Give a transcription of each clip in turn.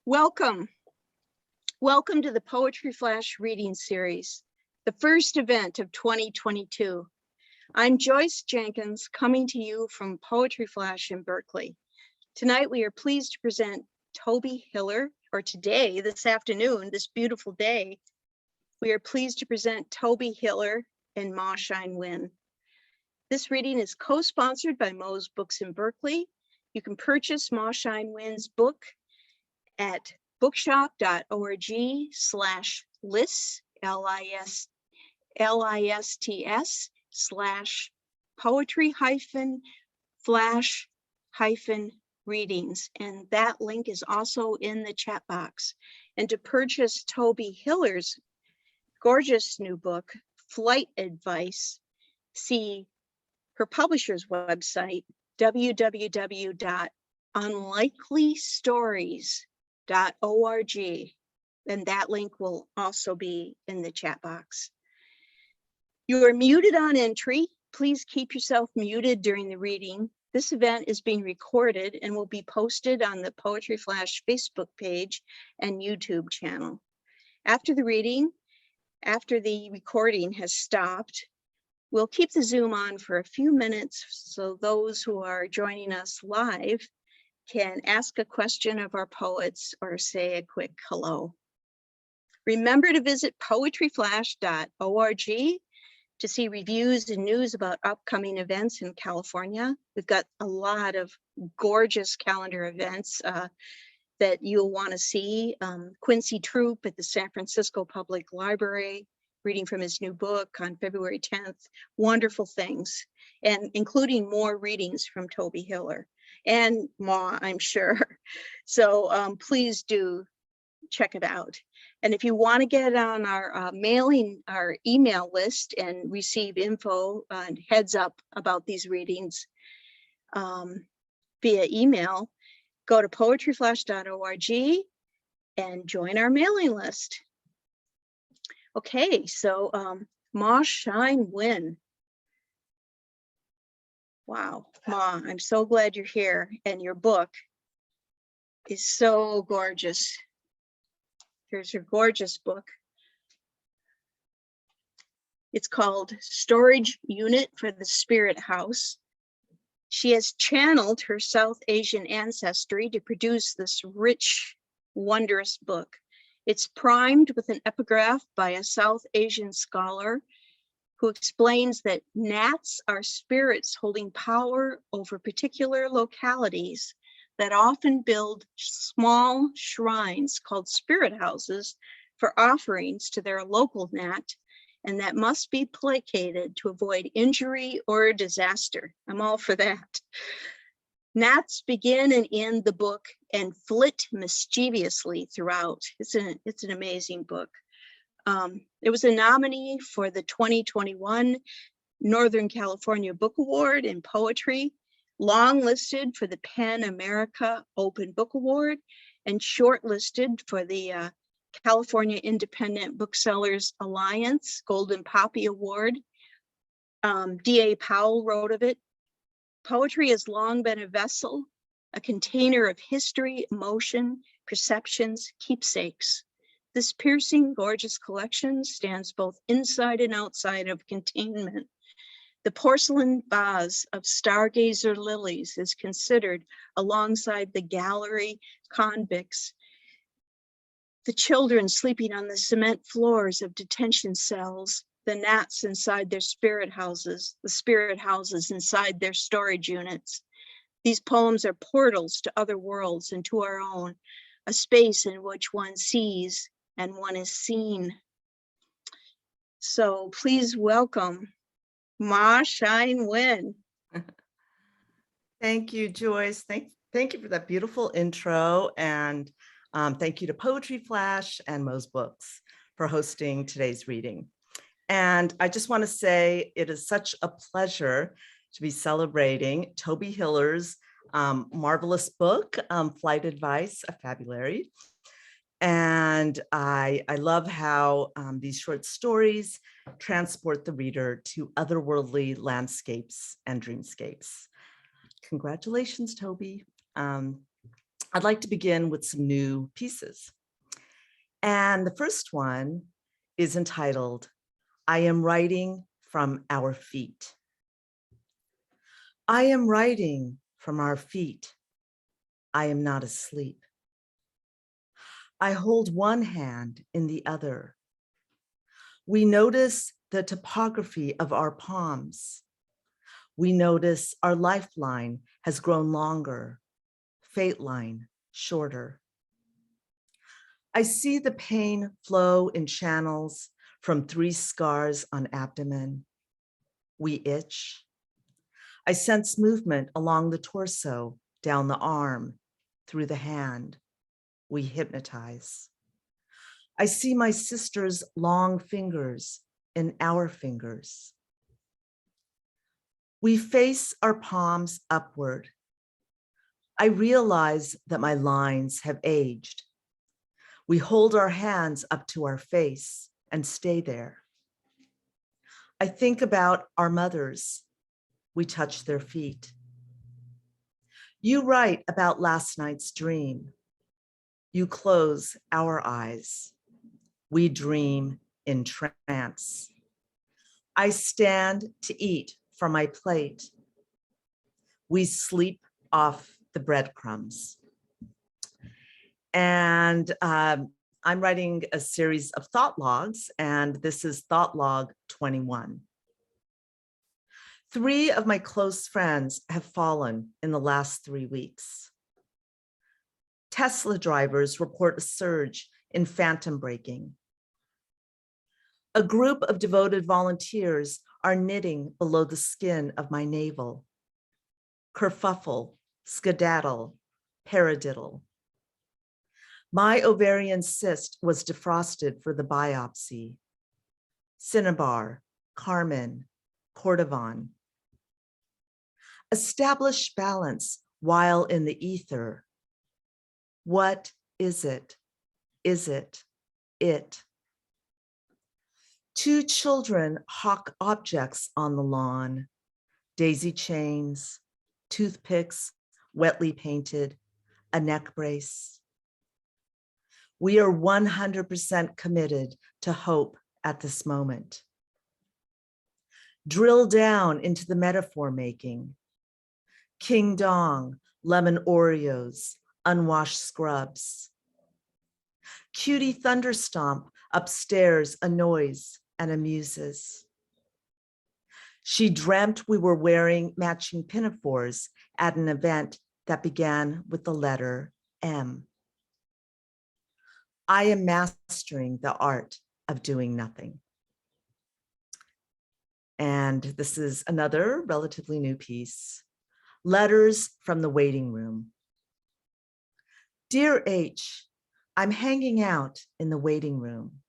Welcome. Welcome to the Poetry Flash reading series, the first event of 2022. I'm Joyce Jenkins, coming to you from Poetry Flash in Berkeley. Tonight, we are pleased to present Tobey Hiller, or today, this afternoon, this beautiful day, we are pleased to present Tobey Hiller and Ma Shein. This reading is co-sponsored by Mo's Books in Berkeley. You can purchase Ma Shein book at bookshop.org/lists, LISTS/poetry-flash-readings. And that link is also in the chat box. And to purchase Tobey Hiller's gorgeous new book, Flight Advice, see her publisher's website, www.unlikelystories.org, and that link will also be in the chat box. You are muted on entry. Please keep yourself muted during the reading. This event is being recorded and will be posted on the Poetry Flash Facebook page and YouTube channel. After the reading, after the recording has stopped, we'll keep the Zoom on for a few minutes so those who are joining us live can ask a question of our poets or say a quick hello. Remember to visit poetryflash.org to see reviews and news about upcoming events in California. We've got a lot of gorgeous calendar events that you'll want to see. Quincy Troop at the San Francisco Public Library, reading from his new book on February 10th, wonderful things, and including more readings from Tobey Hiller and Ma, I'm sure. So please do check it out. And if you want to get on our our email list and receive info and heads up about these readings via email, go to poetryflash.org and join our mailing list. Okay, so Ma Shein. Wow, Ma, I'm so glad you're here, and your book is so gorgeous. Here's your gorgeous book. It's called Storage Unit for the Spirit House. She has channeled her South Asian ancestry to produce this rich, wondrous book. It's primed with an epigraph by a South Asian scholar who explains that gnats are spirits holding power over particular localities that often build small shrines called spirit houses for offerings to their local gnat, and that must be placated to avoid injury or disaster. I'm all for that. Gnats begin and end the book and flit mischievously throughout. It's an amazing book. It was a nominee for the 2021 Northern California Book Award in Poetry, long-listed for the PEN America Open Book Award, and shortlisted for the California Independent Booksellers Alliance Golden Poppy Award. D.A. Powell wrote of it. Poetry has long been a vessel, a container of history, emotion, perceptions, keepsakes. This piercing, gorgeous collection stands both inside and outside of containment. The porcelain vase of stargazer lilies is considered alongside the gallery convicts, the children sleeping on the cement floors of detention cells, the gnats inside their spirit houses, the spirit houses inside their storage units. These poems are portals to other worlds and to our own, a space in which one sees and one is seen. So please welcome Ma Shein. Thank you, Joyce. Thank you for that beautiful intro, and thank you to Poetry Flash and Mo's Books for hosting today's reading. And I just want to say it is such a pleasure to be celebrating Tobey Hiller's marvelous book, Flight Advice, a Fabulary. And I love how these short stories transport the reader to otherworldly landscapes and dreamscapes. Congratulations, Tobey. I'd like to begin with some new pieces. And the first one is entitled, I am writing from our feet. I am writing from our feet. I am not asleep. I hold one hand in the other. We notice the topography of our palms. We notice our lifeline has grown longer, fate line shorter. I see the pain flow in channels from 3 scars on abdomen. We itch. I sense movement along the torso, down the arm, through the hand. We hypnotize. I see my sister's long fingers in our fingers. We face our palms upward. I realize that my lines have aged. We hold our hands up to our face and stay there. I think about our mothers. We touch their feet. You write about last night's dream. You close our eyes. We dream in trance. I stand to eat from my plate. We sleep off the breadcrumbs. And I'm writing a series of thought logs, and this is thought log 21. 3 of my close friends have fallen in the last 3 weeks. Tesla drivers report a surge in phantom braking. A group of devoted volunteers are knitting below the skin of my navel. Kerfuffle, skedaddle, paradiddle. My ovarian cyst was defrosted for the biopsy. Cinnabar, Carmen, Cordovan. Establish balance while in the ether. What is it? Is it? It. 2 children hawk objects on the lawn. Daisy chains, toothpicks, wetly painted, a neck brace. We are 100% committed to hope at this moment. Drill down into the metaphor making. King Dong, lemon Oreos, unwashed scrubs. Cutie thunderstomp upstairs annoys and amuses. She dreamt we were wearing matching pinafores at an event that began with the letter M. I am mastering the art of doing nothing. And this is another relatively new piece. Letters from the waiting room. Dear H, I'm hanging out in the waiting room.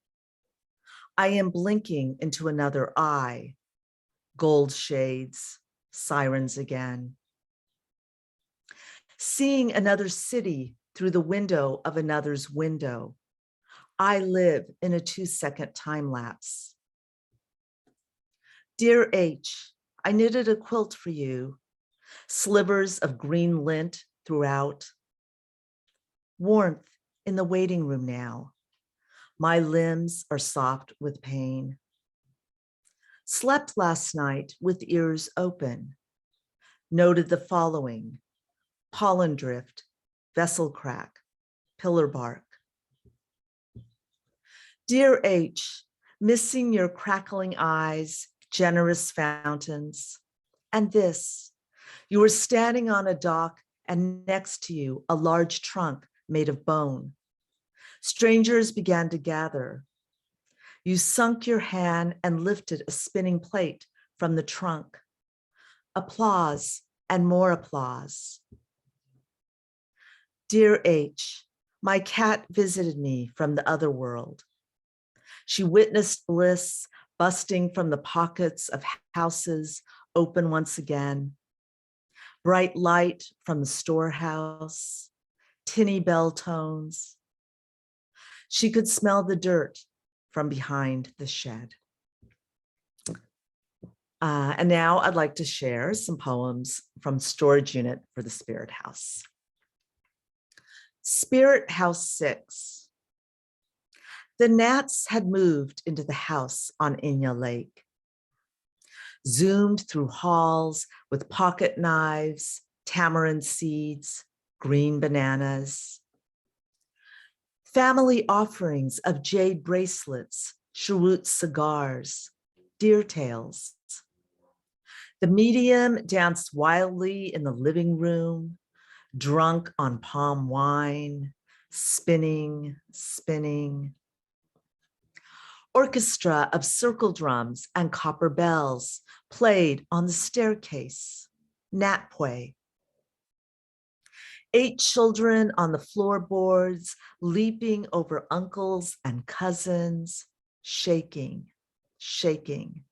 I am blinking into another eye. Gold shades, sirens again. Seeing another city through the window of another's window. I live in a 2-second time lapse. Dear H, I knitted a quilt for you. Slivers of green lint throughout. Warmth in the waiting room now. My limbs are soft with pain. Slept last night with ears open. Noted the following: pollen drift, vessel crack, pillar bark. Dear H, missing your crackling eyes, generous fountains. And this, you were standing on a dock and next to you, a large trunk made of bone. Strangers began to gather. You sunk your hand and lifted a spinning plate from the trunk. Applause and more applause. Dear H, my cat visited me from the other world. She witnessed bliss busting from the pockets of houses open once again. Bright light from the storehouse, tinny bell tones. She could smell the dirt from behind the shed. And now I'd like to share some poems from Storage Unit for the Spirit House. Spirit House 6. The gnats had moved into the house on Inya Lake, zoomed through halls with pocket knives, tamarind seeds, green bananas. Family offerings of jade bracelets, cheroot cigars, deer tails. The medium danced wildly in the living room, drunk on palm wine, spinning, spinning. Orchestra of circle drums and copper bells played on the staircase, Natpwe. 8 children on the floorboards, leaping over uncles and cousins, shaking, shaking.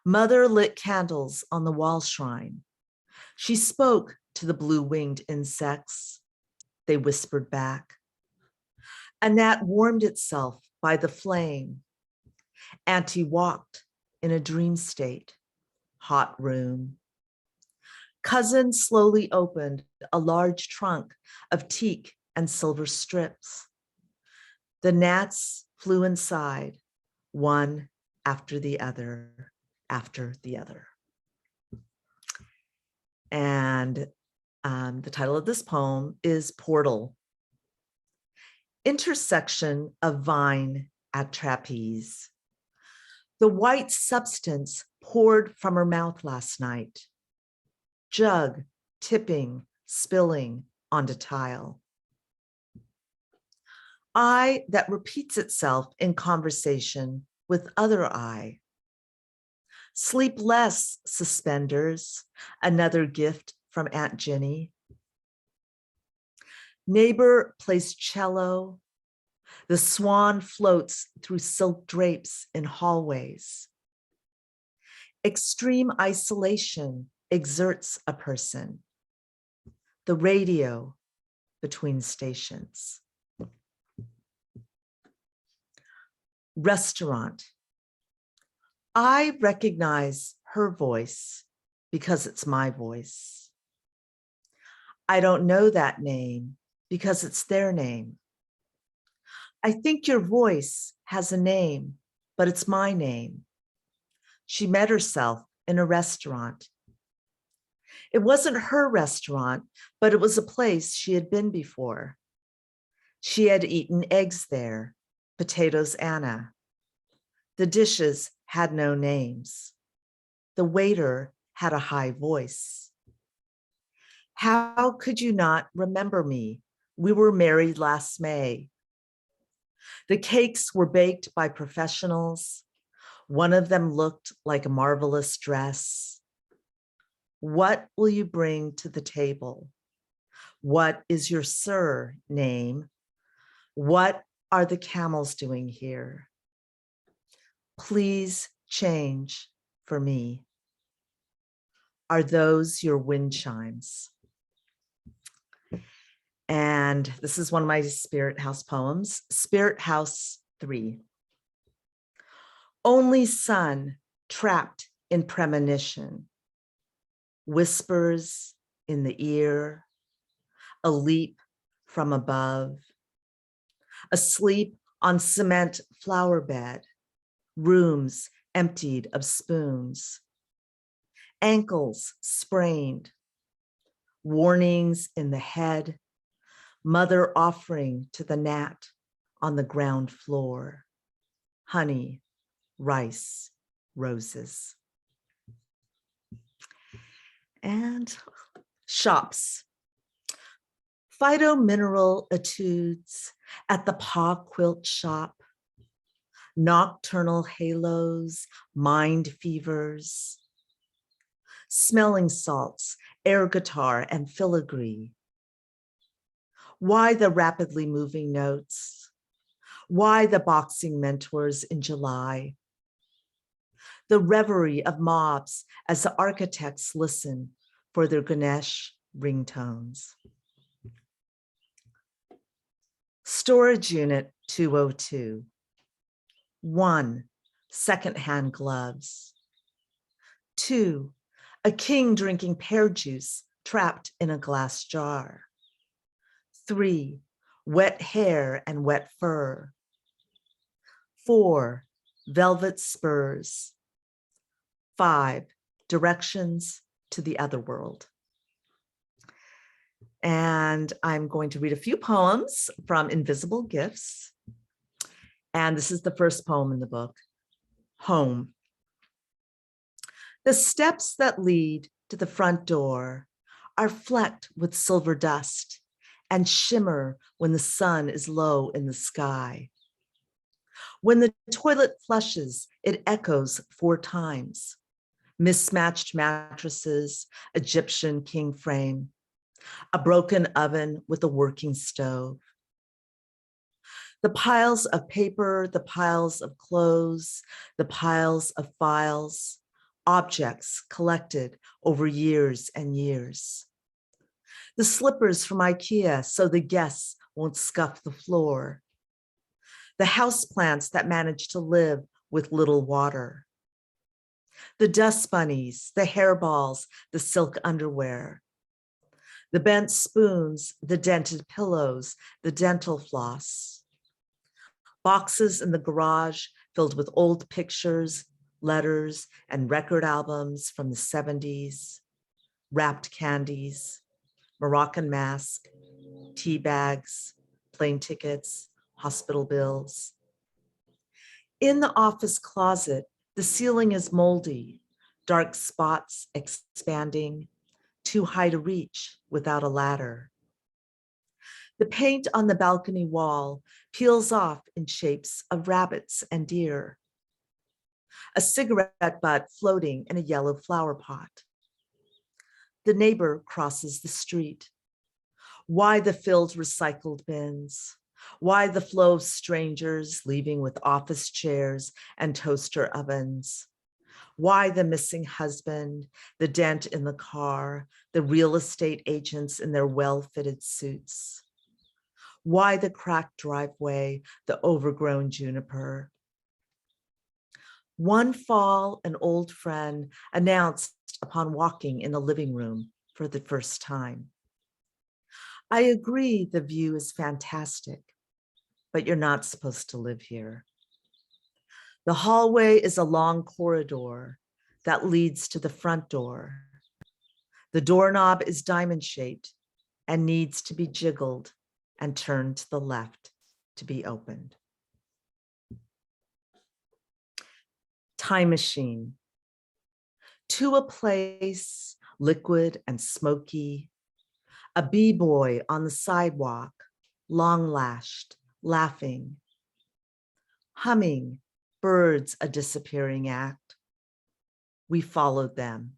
Mother lit candles on the wall shrine. She spoke to the blue-winged insects. They whispered back. A gnat warmed itself by the flame. Auntie walked in a dream state, hot room. Cousin slowly opened a large trunk of teak and silver strips. The gnats flew inside, one after the other, after the other. And the title of this poem is Portal. Intersection of vine at trapeze. The white substance poured from her mouth last night. Jug, tipping, spilling onto tile. Eye that repeats itself in conversation with other eye. Sleep less, suspenders, another gift from Aunt Jenny. Neighbor plays cello. The swan floats through silk drapes in hallways. Extreme isolation exerts a person. The radio between stations. Restaurant. I recognize her voice because it's my voice. I don't know that name because it's their name. I think your voice has a name, but it's my name. She met herself in a restaurant. It wasn't her restaurant, but it was a place she had been before. She had eaten eggs there, potatoes Anna. The dishes had no names. The waiter had a high voice. How could you not remember me? We were married last May. The cakes were baked by professionals. One of them looked like a marvelous dress. What will you bring to the table? What is your surname? What are the camels doing here? Please change for me. Are those your wind chimes? And this is one of my Spirit House poems, Spirit House 3. Only sun trapped in premonition, whispers in the ear, a leap from above, asleep on cement flower bed, rooms emptied of spoons, ankles sprained, warnings in the head, mother offering to the gnat on the ground floor, honey, rice, roses. And shops. Phytomineral etudes at the paw quilt shop, nocturnal halos, mind fevers, smelling salts, air guitar, and filigree. Why the rapidly moving notes? Why the boxing mentors in July? The reverie of mobs as the architects listen for their Ganesh ringtones. Storage unit 202. 1, secondhand gloves. 2, a king drinking pear juice trapped in a glass jar. 3, wet hair and wet fur. 4, velvet spurs. 5, directions to the other world. And I'm going to read a few poems from Invisible Gifts. And this is the first poem in the book, Home. The steps that lead to the front door are flecked with silver dust and shimmer when the sun is low in the sky. When the toilet flushes, it echoes 4 times. Mismatched mattresses, Egyptian king frame, a broken oven with a working stove. The piles of paper, the piles of clothes, the piles of files, objects collected over years and years. The slippers from IKEA so the guests won't scuff the floor. The houseplants that manage to live with little water. The dust bunnies, the hairballs, the silk underwear. The bent spoons, the dented pillows, the dental floss. Boxes in the garage filled with old pictures, letters, and record albums from the 70s, wrapped candies, Moroccan mask, tea bags, plane tickets, hospital bills. In the office closet, the ceiling is moldy, dark spots expanding, too high to reach without a ladder. The paint on the balcony wall peels off in shapes of rabbits and deer. A cigarette butt floating in a yellow flower pot. The neighbor crosses the street. Why the filled recycled bins? Why the flow of strangers leaving with office chairs and toaster ovens? Why the missing husband, the dent in the car, the real estate agents in their well-fitted suits? Why the cracked driveway, the overgrown juniper? One fall, an old friend announced upon walking in the living room for the first time. I agree the view is fantastic, but you're not supposed to live here. The hallway is a long corridor that leads to the front door. The doorknob is diamond-shaped and needs to be jiggled and turned to the left to be opened. Time machine. To a place, liquid and smoky, a b-boy on the sidewalk, long-lashed, laughing, humming, birds a disappearing act. We followed them.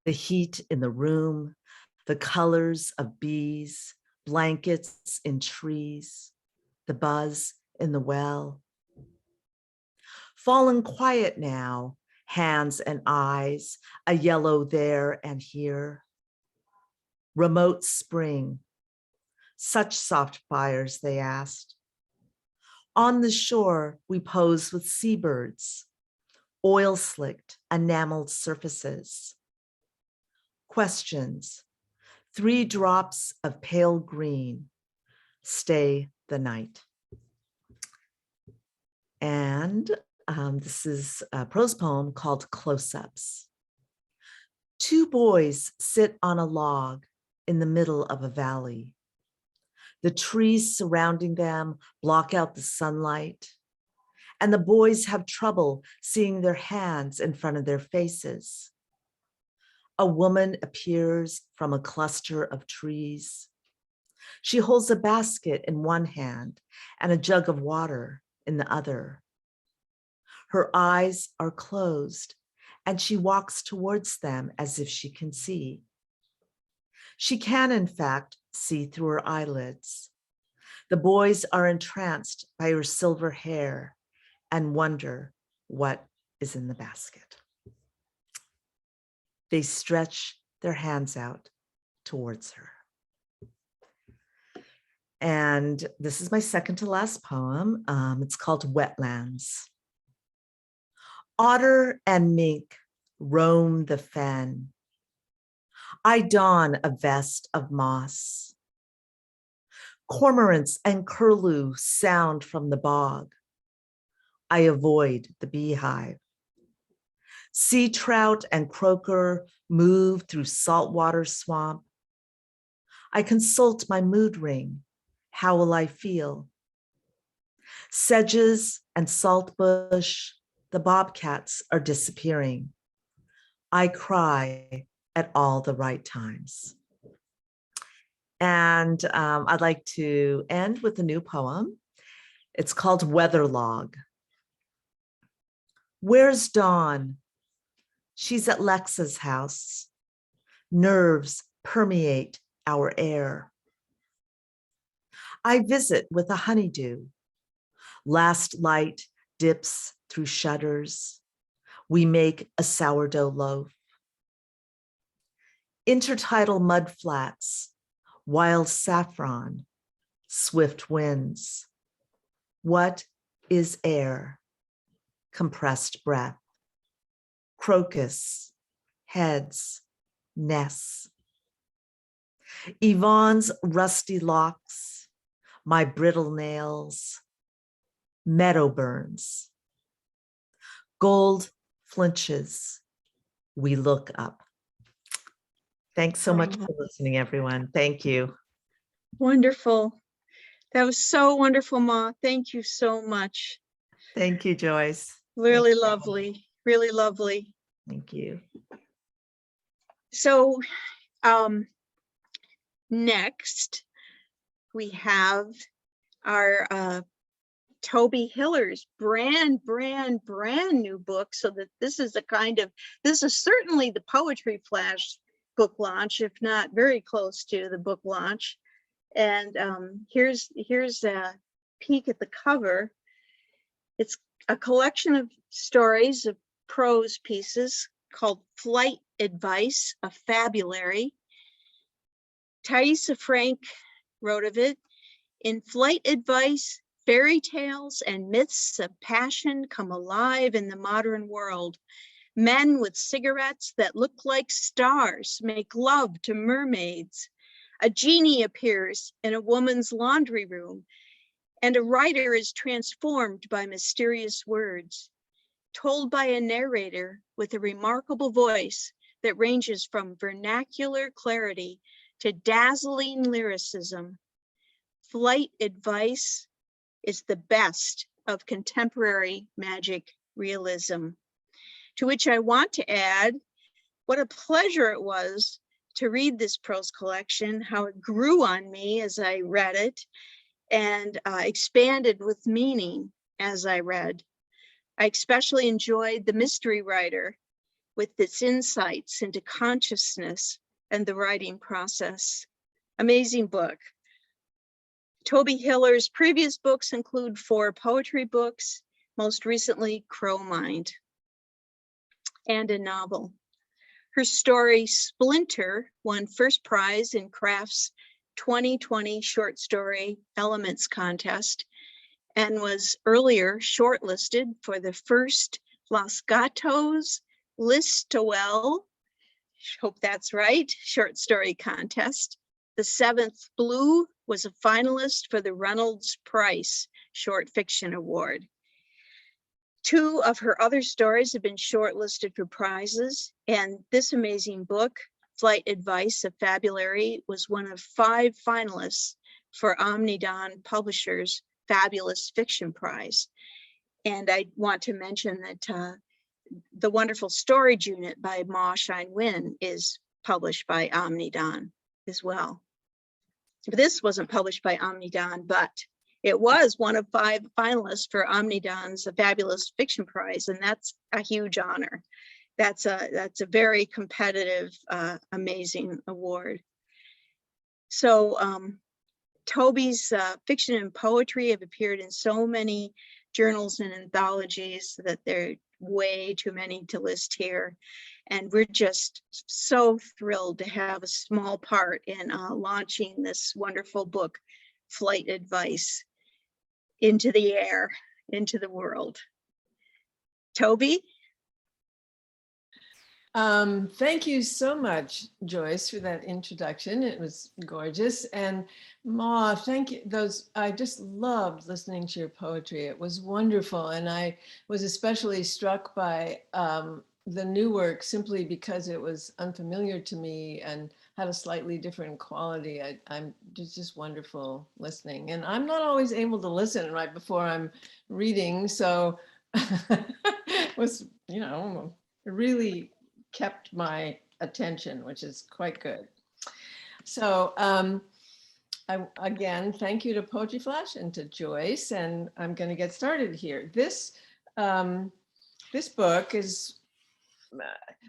The heat in the room, the colors of bees, blankets in trees, the buzz in the well. Fallen quiet now, hands and eyes, a yellow there and here. Remote spring, such soft fires, they asked. On the shore, we pose with seabirds, oil-slicked, enameled surfaces. Questions, 3 drops of pale green, stay the night. And this is a prose poem called Close-Ups. 2 boys sit on a log in the middle of a valley. The trees surrounding them block out the sunlight, and the boys have trouble seeing their hands in front of their faces. A woman appears from a cluster of trees. She holds a basket in one hand and a jug of water in the other. Her eyes are closed, and she walks towards them as if she can see. She can, in fact, see through her eyelids. The boys are entranced by her silver hair and wonder what is in the basket. They stretch their hands out towards her. And this is my second to last poem. It's called Wetlands. Otter and mink roam the fen. I don a vest of moss. Cormorants and curlew sound from the bog. I avoid the beehive. Sea trout and croaker move through saltwater swamp. I consult my mood ring. How will I feel? Sedges and saltbush, the bobcats are disappearing. I cry at all the right times. And I'd like to end with a new poem. It's called Weatherlog. Where's Dawn? She's at Lexa's house. Nerves permeate our air. I visit with a honeydew. Last light dips through shutters. We make a sourdough loaf. Intertidal mudflats, wild saffron, swift winds. What is air? Compressed breath. Crocus, heads, nests. Yvonne's rusty locks, my brittle nails, meadow burns. Gold flinches, we look up. Thanks so much for listening, everyone. Thank you. Wonderful. That was so wonderful, Ma. Thank you so much. Thank you, Joyce. Really lovely, really lovely. Thank you. So next we have our Tobey Hiller's brand new book. So that this is certainly the Poetry Flash book launch, if not very close to the book launch. And here's a peek at the cover. It's a collection of stories, of prose pieces called Flight Advice, a Fabulary. Thaisa Frank wrote of it. In Flight Advice, fairy tales and myths of passion come alive in the modern world. Men with cigarettes that look like stars make love to mermaids. A genie appears in a woman's laundry room, and a writer is transformed by mysterious words, told by a narrator with a remarkable voice that ranges from vernacular clarity to dazzling lyricism. Flight Advice is the best of contemporary magic realism. To which I want to add, what a pleasure it was to read this prose collection, how it grew on me as I read it, and expanded with meaning as I read. I especially enjoyed The Mystery Writer with its insights into consciousness and the writing process. Amazing book. Tobey Hiller's previous books include 4 poetry books, most recently Crow Mind, and a novel. Her story Splinter won first prize in Craft's 2020 Short Story Elements Contest and was earlier shortlisted for the first Los Gatos Listowel, hope that's right, short story contest. The 7th Blue was a finalist for the Reynolds Price Short Fiction Award. 2 of her other stories have been shortlisted for prizes, and this amazing book, Flight Advice, a Fabulary, was one of 5 finalists for Omnidon Publishers' Fabulous Fiction Prize. And I want to mention that The Wonderful Storage Unit by Ma Shine-Win is published by Omnidon as well. This wasn't published by Omnidon, but it was one of 5 finalists for Omnidon's Fabulous Fiction Prize, and that's a huge honor. That's a very competitive, amazing award. So Tobey's fiction and poetry have appeared in so many journals and anthologies that there are way too many to list here. And we're just so thrilled to have a small part in launching this wonderful book, Flight Advice, into the air, into the world. Tobey? Thank you so much, Joyce, for that introduction. It was gorgeous. And Ma, thank you. I just loved listening to your poetry. It was wonderful. And I was especially struck by the new work simply because it was unfamiliar to me and had a slightly different quality. I'm just wonderful listening. And I'm not always able to listen right before I'm reading. So it was, really kept my attention, which is quite good. So again, thank you to Poetry Flash and to Joyce, and I'm going to get started here. This book is,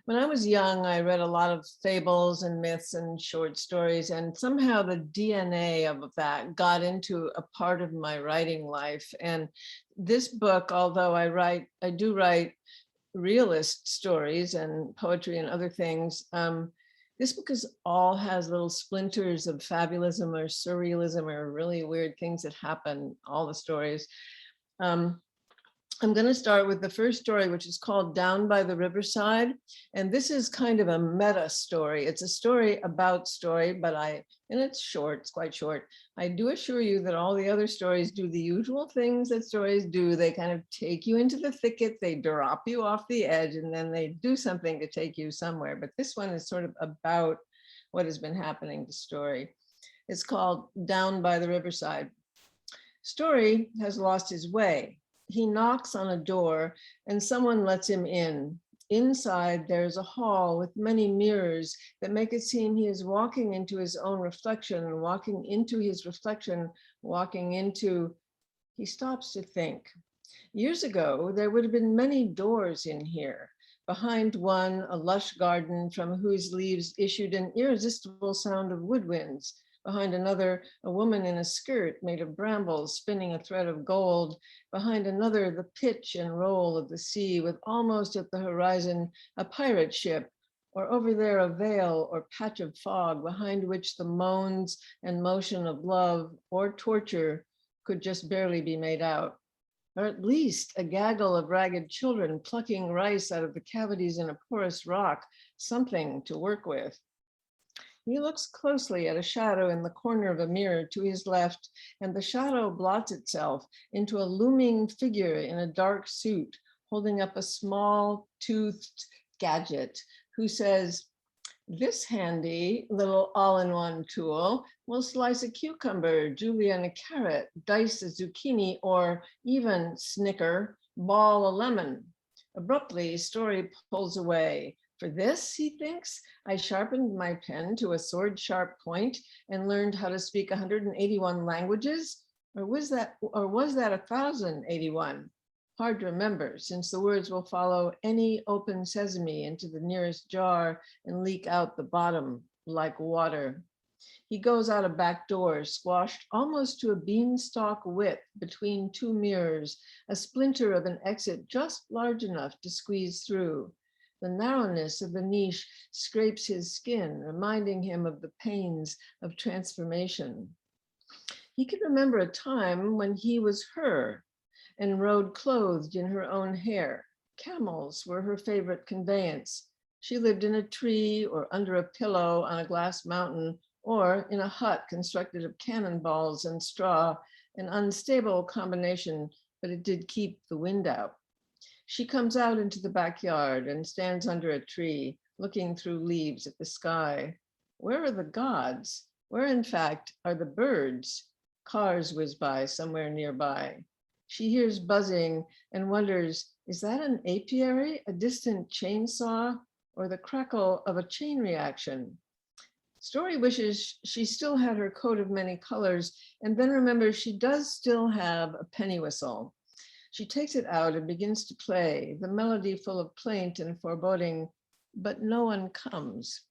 when I was young, I read a lot of fables and myths and short stories, and somehow the DNA of that got into a part of my writing life. And this book, although I do write realist stories and poetry and other things. This book all has little splinters of fabulism or surrealism or really weird things that happen, all the stories. I'm going to start with the first story, which is called Down by the Riverside. And this is kind of a meta story. It's a story about story, and it's short, it's quite short. I do assure you that all the other stories do the usual things that stories do. They kind of take you into the thicket, they drop you off the edge, and then they do something to take you somewhere. But this one is sort of about what has been happening to Story. It's called Down by the Riverside. Story has lost his way. He knocks on a door and someone lets him in. Inside, there's a hall with many mirrors that make it seem he is walking into his own reflection and walking into his reflection, he stops to think. Years ago, there would have been many doors in here. Behind one, a lush garden from whose leaves issued an irresistible sound of woodwinds. Behind another, a woman in a skirt made of brambles spinning a thread of gold. Behind another, the pitch and roll of the sea with almost at the horizon a pirate ship, or over there a veil or patch of fog behind which the moans and motion of love or torture could just barely be made out. Or at least a gaggle of ragged children plucking rice out of the cavities in a porous rock, something to work with. He looks closely at a shadow in the corner of a mirror to his left, and the shadow blots itself into a looming figure in a dark suit, holding up a small toothed gadget, who says, "This handy little all-in-one tool will slice a cucumber, julienne a carrot, dice a zucchini, or even snicker, ball a lemon." Abruptly, Story pulls away. For this, he thinks, I sharpened my pen to a sword-sharp point and learned how to speak 181 languages? Or was that 1,081? Hard to remember, since the words will follow any open sesame into the nearest jar and leak out the bottom like water. He goes out a back door, squashed almost to a beanstalk width between two mirrors, a splinter of an exit just large enough to squeeze through. The narrowness of the niche scrapes his skin, reminding him of the pains of transformation. He can remember a time when he was her and rode clothed in her own hair. Camels were her favorite conveyance. She lived in a tree or under a pillow on a glass mountain or in a hut constructed of cannonballs and straw, an unstable combination, but it did keep the wind out. She comes out into the backyard and stands under a tree, looking through leaves at the sky. Where are the gods? Where, in fact, are the birds? Cars whiz by somewhere nearby. She hears buzzing and wonders, is that an apiary, a distant chainsaw, or the crackle of a chain reaction? Story wishes she still had her coat of many colors, and then remembers she does still have a penny whistle. She takes it out and begins to play, the melody full of plaint and foreboding, but no one comes.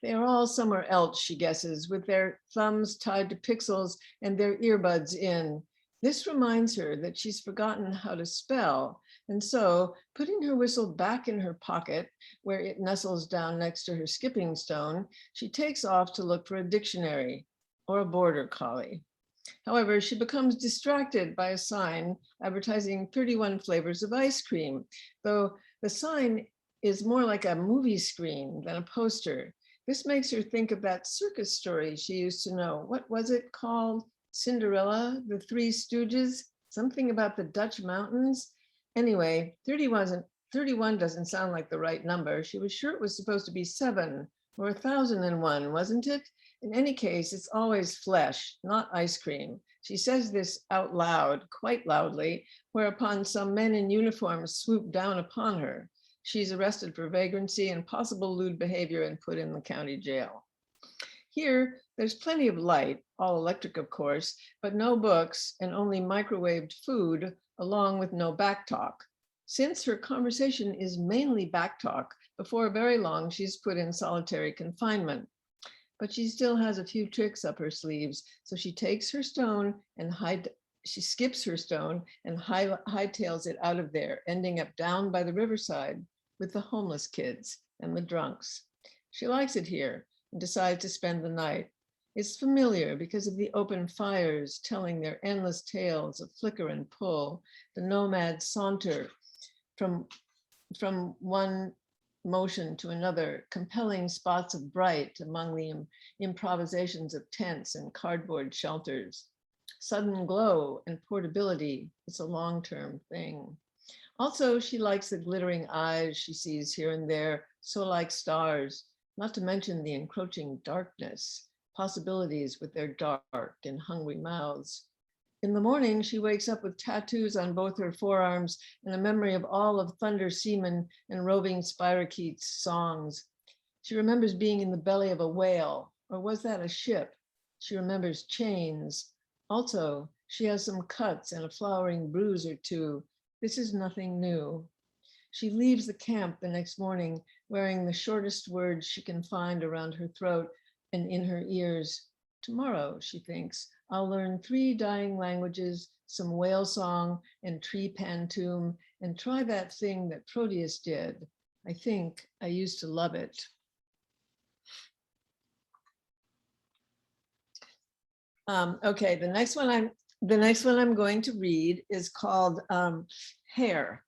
They are all somewhere else, she guesses, with their thumbs tied to pixels and their earbuds in. This reminds her that she's forgotten how to spell, and so, putting her whistle back in her pocket, where it nestles down next to her skipping stone, she takes off to look for a dictionary or a border collie. However, she becomes distracted by a sign advertising 31 flavors of ice cream, though the sign is more like a movie screen than a poster. This makes her think of that circus story she used to know. What was it called? Cinderella, the Three Stooges, something about the Dutch mountains. Anyway, 31 doesn't sound like the right number. She was sure it was supposed to be 7 or 1001, wasn't it? In any case, it's always flesh, not ice cream. She says this out loud, quite loudly, whereupon some men in uniform swoop down upon her. She's arrested for vagrancy and possible lewd behavior and put in the county jail. Here, there's plenty of light, all electric, of course, but no books and only microwaved food, along with no back talk. Since her conversation is mainly back talk, before very long, she's put in solitary confinement. But she still has a few tricks up her sleeves, so she takes her stone and she skips her stone and hightails it out of there, ending up down by the riverside with the homeless kids and the drunks. She likes it here and decides to spend the night. It's familiar because of the open fires telling their endless tales of flicker and pull, the nomad saunter from one motion to another, compelling spots of bright among the improvisations of tents and cardboard shelters. Sudden glow and portability, it's a long-term thing. Also, she likes the glittering eyes she sees here and there, so like stars, not to mention the encroaching darkness, possibilities with their dark and hungry mouths. In the morning, she wakes up with tattoos on both her forearms and a memory of all of Thunder Seaman and Roving Spirochetes' songs. She remembers being in the belly of a whale, or was that a ship? She remembers chains. Also, she has some cuts and a flowering bruise or two. This is nothing new. She leaves the camp the next morning wearing the shortest words she can find around her throat and in her ears. Tomorrow, she thinks, I'll learn 3 dying languages, some whale song and tree pantoum, and try that thing that Proteus did. I think I used to love it. Okay, the next one I'm going to read is called Hair.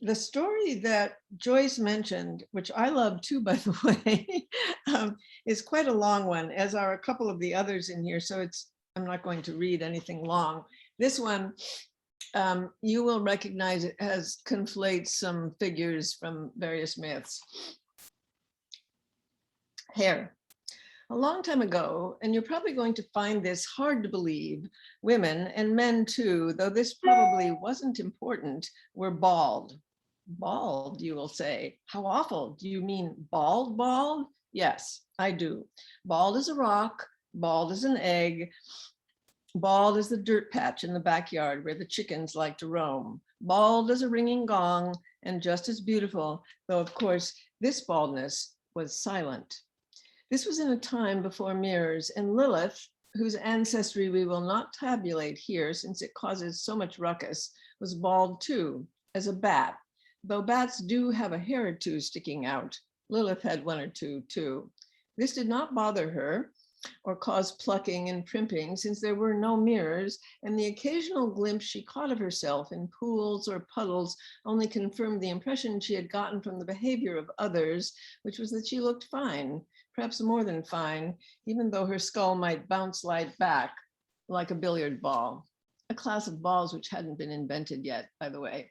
The story that Joyce mentioned, which I love too, by the way, is quite a long one, as are a couple of the others in here. So I'm not going to read anything long. This one, you will recognize it as conflates some figures from various myths. Hair. A long time ago, and you're probably going to find this hard to believe, women and men too, though this probably wasn't important, were bald. Bald, you will say. How awful. Do you mean bald, bald? Yes, I do. Bald as a rock, bald as an egg, bald as the dirt patch in the backyard where the chickens like to roam, bald as a ringing gong, and just as beautiful, though of course this baldness was silent. This was in a time before mirrors, and Lilith, whose ancestry we will not tabulate here since it causes so much ruckus, was bald too, as a bat. Though bats do have a hair or two sticking out, Lilith had 1 or 2 too. This did not bother her or cause plucking and primping, since there were no mirrors, and the occasional glimpse she caught of herself in pools or puddles only confirmed the impression she had gotten from the behavior of others, which was that she looked fine, perhaps more than fine, even though her skull might bounce light back like a billiard ball, a class of balls which hadn't been invented yet, by the way.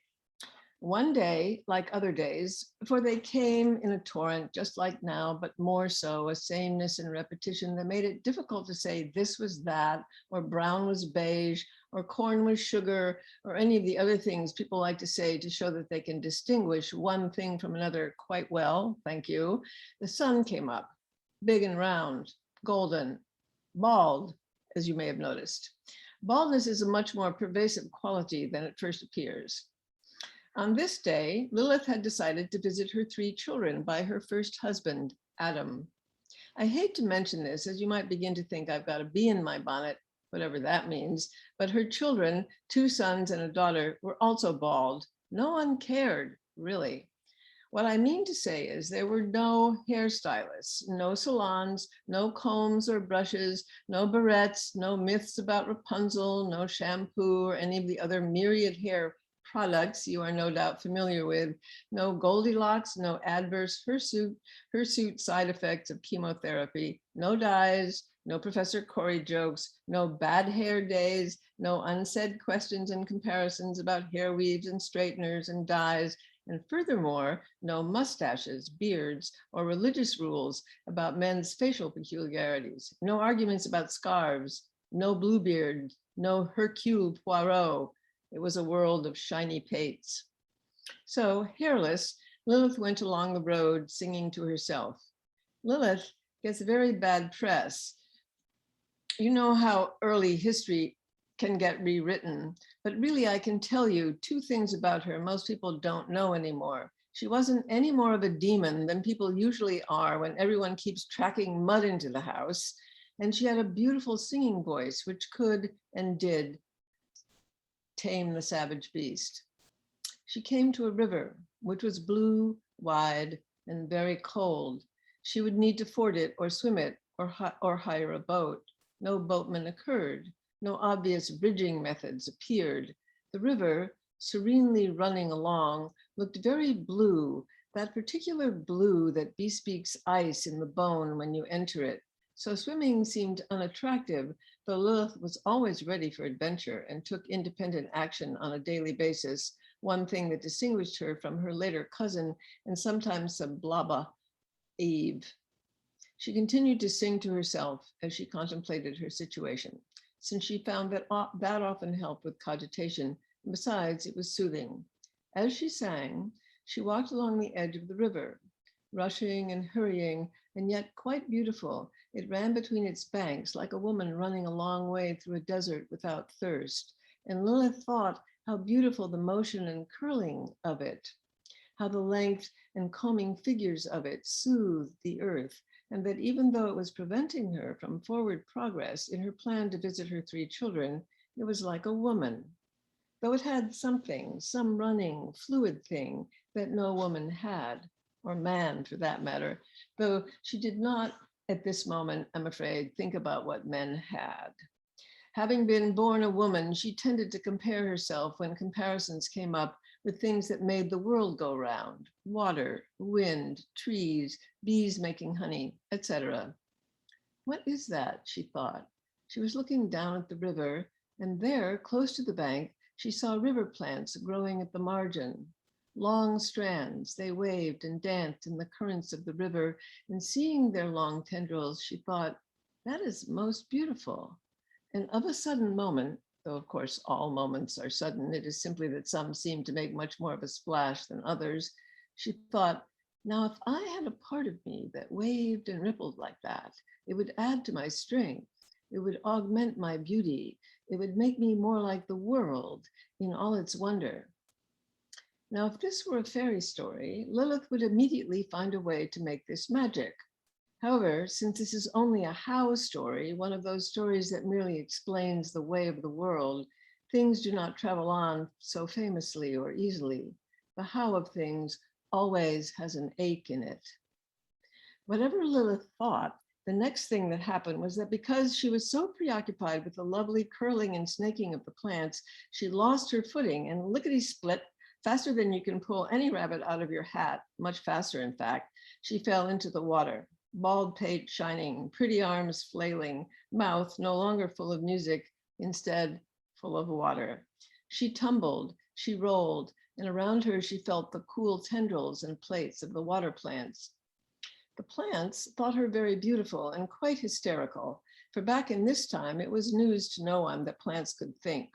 One day, like other days, for they came in a torrent, just like now, but more so, a sameness and repetition that made it difficult to say this was that, or brown was beige, or corn was sugar, or any of the other things people like to say to show that they can distinguish one thing from another quite well, thank you. The sun came up, big and round, golden, bald, as you may have noticed. Baldness is a much more pervasive quality than it first appears. On this day, Lilith had decided to visit her 3 children by her first husband, Adam. I hate to mention this, as you might begin to think I've got a bee in my bonnet, whatever that means, but her children, 2 sons and a daughter, were also bald. No one cared, really. What I mean to say is there were no hairstylists, no salons, no combs or brushes, no barrettes, no myths about Rapunzel, no shampoo, or any of the other myriad hair products you are no doubt familiar with. No Goldilocks, no adverse hirsute side effects of chemotherapy, no dyes, no Professor Corey jokes, no bad hair days, no unsaid questions and comparisons about hair weaves and straighteners and dyes, and furthermore, no mustaches, beards, or religious rules about men's facial peculiarities, no arguments about scarves, no Bluebeard, no Hercule Poirot. It was a world of shiny pates. So, hairless, Lilith went along the road singing to herself. Lilith gets very bad press. You know how early history can get rewritten, but really I can tell you two things about her most people don't know anymore. She wasn't any more of a demon than people usually are when everyone keeps tracking mud into the house. And she had a beautiful singing voice, which could and did tame the savage beast. She came to a river, which was blue, wide, and very cold. She would need to ford it or swim it or hire a boat. No boatman occurred. No obvious bridging methods appeared. The river, serenely running along, looked very blue, that particular blue that bespeaks ice in the bone when you enter it. So swimming seemed unattractive, though Lilith was always ready for adventure and took independent action on a daily basis, one thing that distinguished her from her later cousin and sometimes Sablaba Eve. She continued to sing to herself as she contemplated her situation, since she found that that often helped with cogitation, and besides, it was soothing. As she sang, she walked along the edge of the river, rushing and hurrying, and yet quite beautiful. It ran between its banks like a woman running a long way through a desert without thirst. And Lilith thought how beautiful the motion and curling of it, how the length and combing figures of it soothed the earth, and that even though it was preventing her from forward progress in her plan to visit her 3 children, it was like a woman, though it had something, some running, fluid thing that no woman had, or man for that matter, though she did not at this moment, I'm afraid, think about what men had. Having been born a woman, she tended to compare herself when comparisons came up with things that made the world go round: water, wind, trees, bees making honey, etc. What is that, she thought. She was looking down at the river, and there, close to the bank, she saw river plants growing at the margin. Long strands, they waved and danced in the currents of the river, and seeing their long tendrils, she thought, that is most beautiful. And of a sudden moment, though of course all moments are sudden, it is simply that some seem to make much more of a splash than others, she thought, now if I had a part of me that waved and rippled like that, it would add to my strength, it would augment my beauty, it would make me more like the world in all its wonder. Now, if this were a fairy story, Lilith would immediately find a way to make this magic. However, since this is only a how story, one of those stories that merely explains the way of the world, things do not travel on so famously or easily. The how of things always has an ache in it. Whatever Lilith thought, the next thing that happened was that because she was so preoccupied with the lovely curling and snaking of the plants, she lost her footing and lickety-split, faster than you can pull any rabbit out of your hat, much faster in fact, she fell into the water. Bald pate shining, pretty arms flailing, mouth no longer full of music, instead full of water. She tumbled, she rolled, and around her she felt the cool tendrils and plates of the water plants. The plants thought her very beautiful and quite hysterical, for back in this time it was news to no one that plants could think.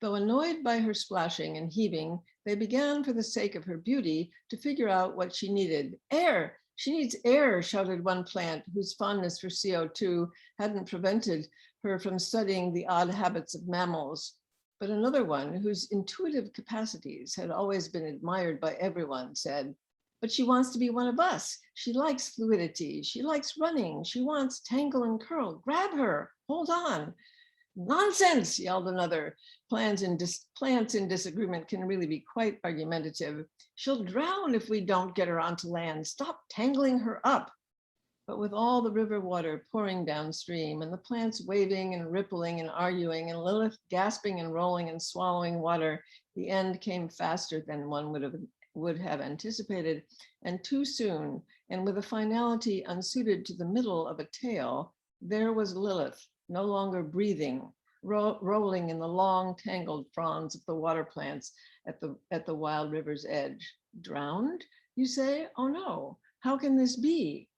Though annoyed by her splashing and heaving, they began, for the sake of her beauty, to figure out what she needed. Air! She needs air, shouted one plant whose fondness for CO2 hadn't prevented her from studying the odd habits of mammals. But another one, whose intuitive capacities had always been admired by everyone, said, but she wants to be one of us. She likes fluidity. She likes running. She wants tangle and curl. Grab her. Hold on. Nonsense, yelled another. Plants in disagreement can really be quite argumentative. She'll drown if we don't get her onto land. Stop tangling her up. But with all the river water pouring downstream and the plants waving and rippling and arguing and Lilith gasping and rolling and swallowing water, the end came faster than one would have anticipated, and too soon, and with a finality unsuited to the middle of a tale. There was Lilith, no longer breathing, rolling in the long tangled fronds of the water plants at the wild river's edge. Drowned, you say? Oh no, how can this be?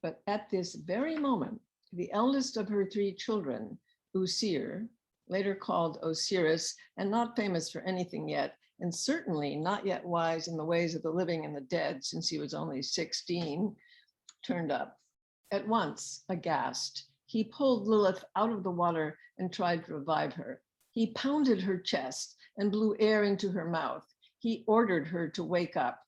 But at this very moment, the eldest of her three children, Usir, later called Osiris, and not famous for anything yet, and certainly not yet wise in the ways of the living and the dead, since he was only 16, turned up. At once, aghast, he pulled Lilith out of the water and tried to revive her. He pounded her chest and blew air into her mouth. He ordered her to wake up.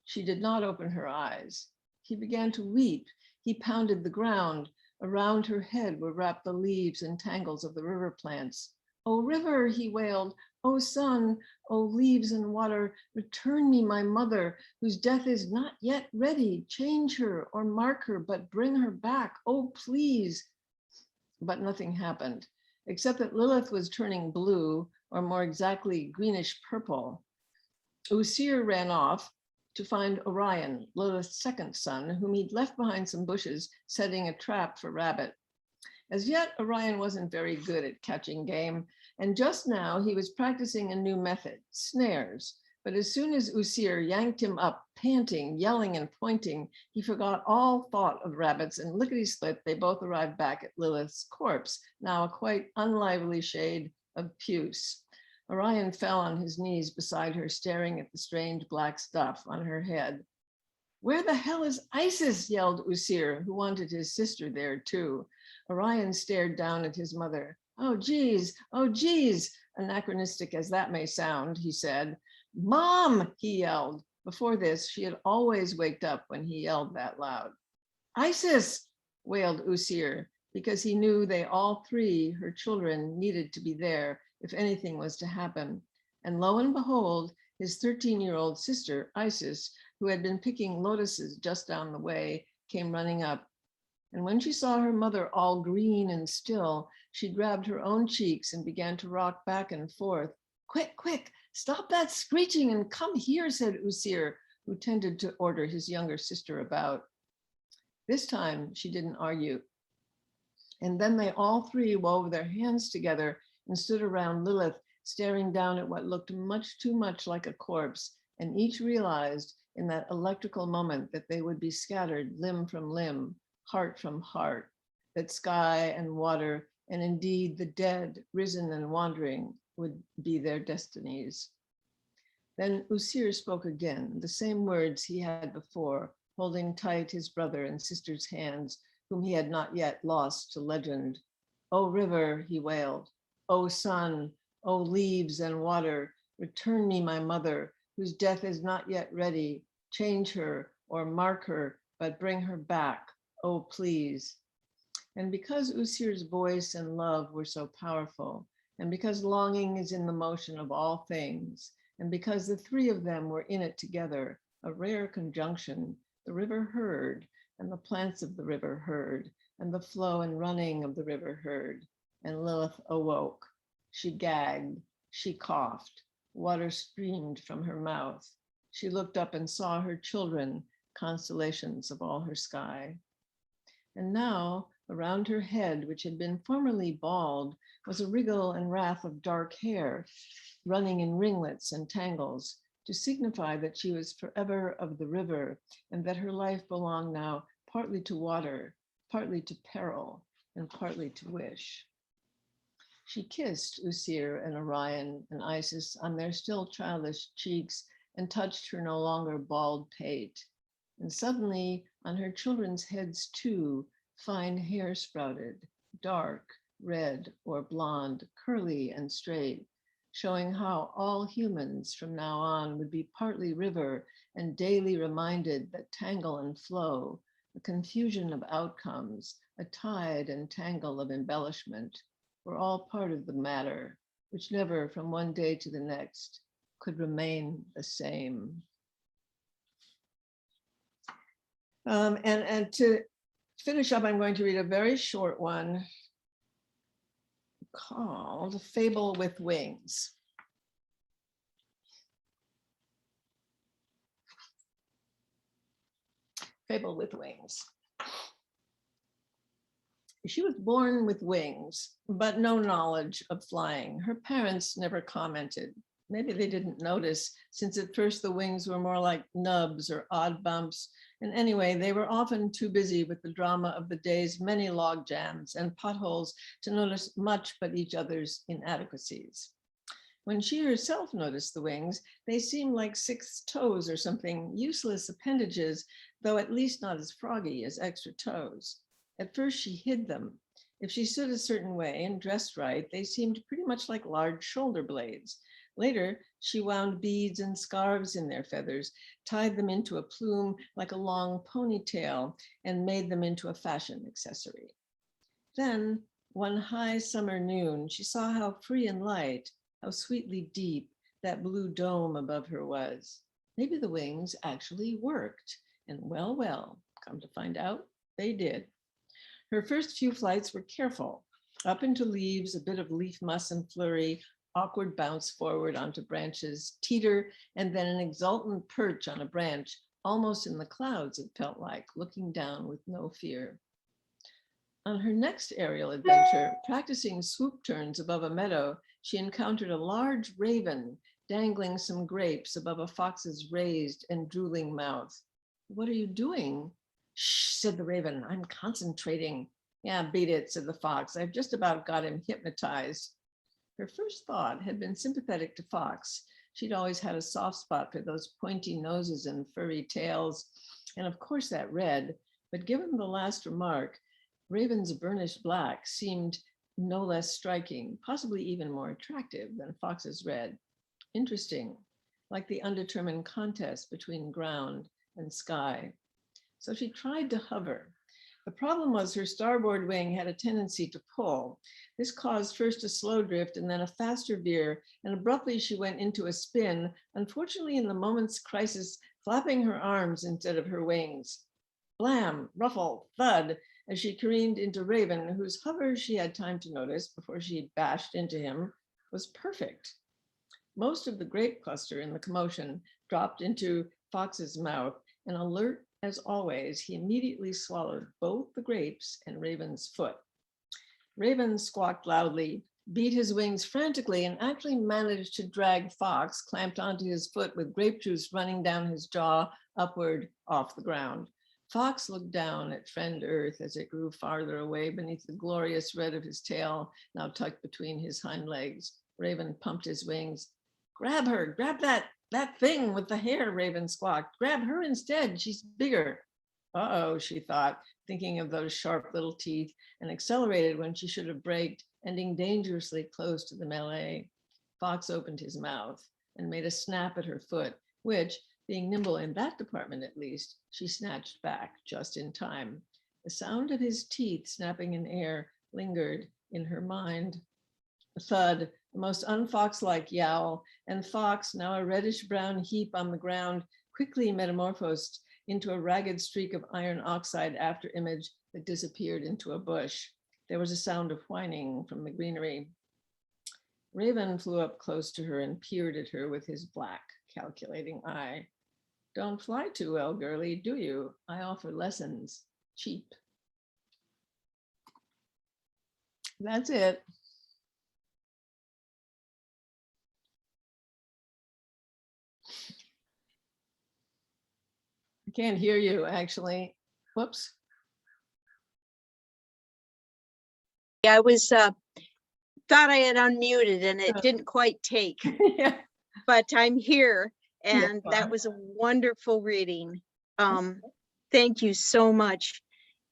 She did not open her eyes. He began to weep. He pounded the ground. Around her head were wrapped the leaves and tangles of the river plants. "O river," he wailed, "O sun, O leaves and water, return me my mother, whose death is not yet ready. Change her or mark her, but bring her back. Oh, please." But nothing happened, except that Lilith was turning blue, or more exactly, greenish purple. Usir ran off to find Orion, Lilith's second son, whom he'd left behind some bushes, setting a trap for rabbit. As yet, Orion wasn't very good at catching game, and just now he was practicing a new method, snares. But as soon as Usir yanked him up, panting, yelling, and pointing, he forgot all thought of rabbits, and lickety-split, they both arrived back at Lilith's corpse, now a quite unlively shade of puce. Orion fell on his knees beside her, staring at the strange black stuff on her head. "Where the hell is Isis?" yelled Usir, who wanted his sister there too. Orion stared down at his mother. Oh geez, anachronistic as that may sound, he said. "Mom," he yelled. Before this, she had always waked up when he yelled that loud. "Isis," wailed Usir, because he knew they all three, her children, needed to be there if anything was to happen. And lo and behold, his 13-year-old sister, Isis, who had been picking lotuses just down the way, came running up. And when she saw her mother all green and still, she grabbed her own cheeks and began to rock back and forth. "Quick, quick, stop that screeching and come here," said Usir, who tended to order his younger sister about. This time, she didn't argue. And then they all three wove their hands together and stood around Lilith, staring down at what looked much too much like a corpse, and each realized in that electrical moment that they would be scattered limb from limb, heart from heart, that sky and water, and indeed the dead, risen and wandering, would be their destinies. Then Usir spoke again, the same words he had before, holding tight his brother and sister's hands, whom he had not yet lost to legend. "O river," he wailed, "O sun, O leaves and water, return me my mother, whose death is not yet ready. Change her or mark her, but bring her back. Oh, please." And because Usir's voice and love were so powerful, and because longing is in the motion of all things, and because the three of them were in it together, a rare conjunction, the river heard, and the plants of the river heard, and the flow and running of the river heard, and Lilith awoke. She gagged, she coughed, water streamed from her mouth. She looked up and saw her children, constellations of all her sky. And now, around her head, which had been formerly bald, was a wriggle and wrath of dark hair, running in ringlets and tangles, to signify that she was forever of the river, and that her life belonged now partly to water, partly to peril, and partly to wish. She kissed Usir and Orion and Isis on their still childish cheeks and touched her no longer bald pate. And suddenly on her children's heads too, fine hair sprouted, dark, red, or blonde, curly and straight, showing how all humans from now on would be partly river and daily reminded that tangle and flow, a confusion of outcomes, a tide and tangle of embellishment, were all part of the matter, which never from one day to the next could remain the same. And to finish up, I'm going to read a very short one called Fable with Wings. Fable with Wings. She was born with wings, but no knowledge of flying. Her parents never commented. Maybe they didn't notice, since at first the wings were more like nubs or odd bumps. And anyway, they were often too busy with the drama of the day's many log jams and potholes to notice much but each other's inadequacies. When she herself noticed the wings, they seemed like 6 toes or something, useless appendages, though at least not as froggy as extra toes. At first she hid them. If she stood a certain way and dressed right, they seemed pretty much like large shoulder blades. Later, she wound beads and scarves in their feathers, tied them into a plume like a long ponytail, and made them into a fashion accessory. Then, one high summer noon, she saw how free and light, how sweetly deep that blue dome above her was. Maybe the wings actually worked. And well, come to find out, they did. Her first few flights were careful. Up into leaves, a bit of leaf muss and flurry, awkward bounce forward onto branches, teeter, and then an exultant perch on a branch, almost in the clouds, it felt like, looking down with no fear. On her next aerial adventure, practicing swoop turns above a meadow, she encountered a large raven dangling some grapes above a fox's raised and drooling mouth. "What are you doing?" "Shh," said the raven, "I'm concentrating." "Yeah, beat it," said the fox. "I've just about got him hypnotized." Her first thought had been sympathetic to Fox. She'd always had a soft spot for those pointy noses and furry tails, and of course that red. But given the last remark, Raven's burnished black seemed no less striking, possibly even more attractive than Fox's red. Interesting, like the undetermined contest between ground and sky. So she tried to hover. The problem was her starboard wing had a tendency to pull. This caused first a slow drift and then a faster veer, and abruptly she went into a spin, unfortunately in the moment's crisis, flapping her arms instead of her wings. Blam, ruffle, thud, as she careened into Raven, whose hover she had time to notice before she bashed into him, was perfect. Most of the grape cluster in the commotion dropped into Fox's mouth, and alert as always, he immediately swallowed both the grapes and Raven's foot. Raven squawked loudly, beat his wings frantically, and actually managed to drag Fox, clamped onto his foot with grape juice running down his jaw, upward off the ground. Fox looked down at friend Earth as it grew farther away beneath the glorious red of his tail, now tucked between his hind legs. Raven pumped his wings. "Grab her, grab that thing with the hair," Raven squawked. "Grab her instead, she's bigger." Uh-oh, she thought, thinking of those sharp little teeth, and accelerated when she should have braked, ending dangerously close to the melee. Fox opened his mouth and made a snap at her foot, which, being nimble in that department at least, she snatched back just in time. The sound of his teeth snapping in air lingered in her mind. A thud, the most unfox-like yowl, and Fox, now a reddish-brown heap on the ground, quickly metamorphosed into a ragged streak of iron oxide after image that disappeared into a bush. There was a sound of whining from the greenery. Raven flew up close to her and peered at her with his black, calculating eye. "Don't fly too well, girlie, do you? I offer lessons, cheap." That's it. I can't hear you, actually. Whoops. I was thought I had unmuted and it didn't quite take, Yeah. but I'm here, and Yeah. that was a wonderful reading. Thank you so much.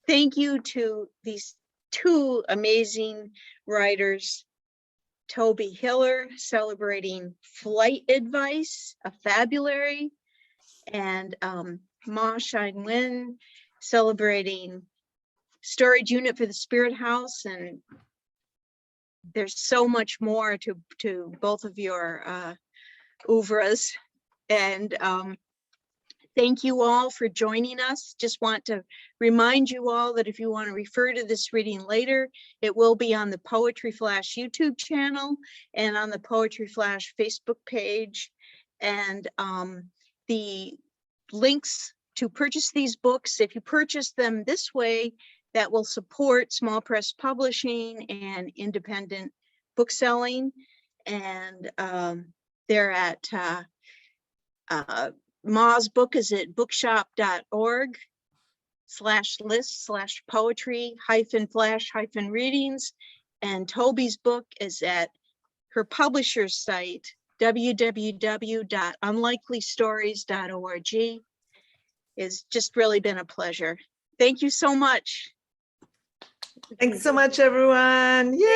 Thank you to these 2 amazing writers, Tobey Hiller, celebrating flight advice, a fabulary, and Ma Shine-Lin, celebrating storage unit for the Spirit House. And there's so much more to both of your oeuvres. And Thank you all for joining us. Just want to remind you all that if you want to refer to this reading later, it will be on the Poetry Flash YouTube channel and on the Poetry Flash Facebook page. And the links to purchase these books, if you purchase them this way, that will support small press publishing and independent bookselling. And they're at Ma's book is at bookshop.org/list/poetry-flash-readings. And Tobey's book is at her publisher's site, www.unlikelystories.org. It's just really been a pleasure. Thank you so much. Thanks so much, everyone. Yay!